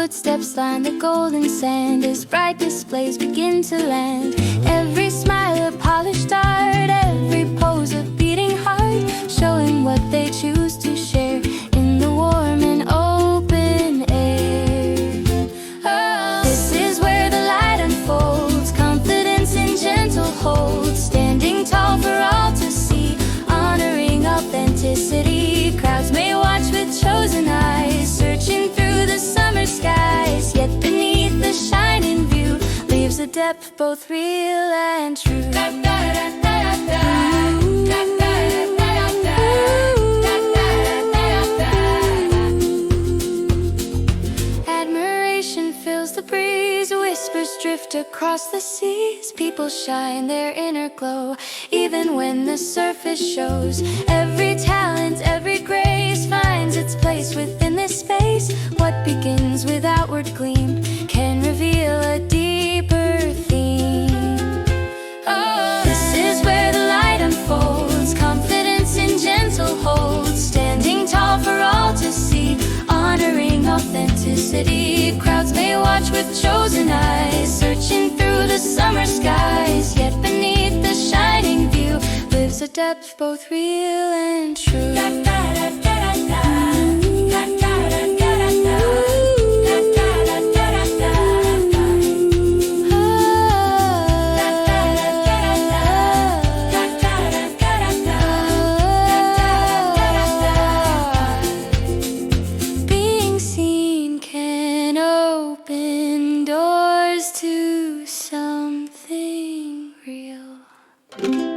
footsteps line the golden sand as bright displays begin to land. Every smile a polished art, every pose a beating heart, showing what they choose to share in the warm and open air. Oh, this is where the light unfolds, confidence in gentle hold, standing tall for all to see, honoring authenticity. Crowds may watch with chosen eyes, searching through the summer skies, yet beneath the shining view leaves a depth both real and true. Admiration fills the breeze, whispers drift across the seas. People shine their inner glow, even when the surface shows. Every talent, every grace finds its place within this space. What begins with outward gleam can reveal a deeper theme. Oh, this is where the light unfolds, confidence in gentle hold, standing tall for all to see, honoring authenticity. Crowds may watch with chosen eyes, searching through the summer skies, yet beneath the shining view lives a depth both real and true. Being seen can open doors to something real.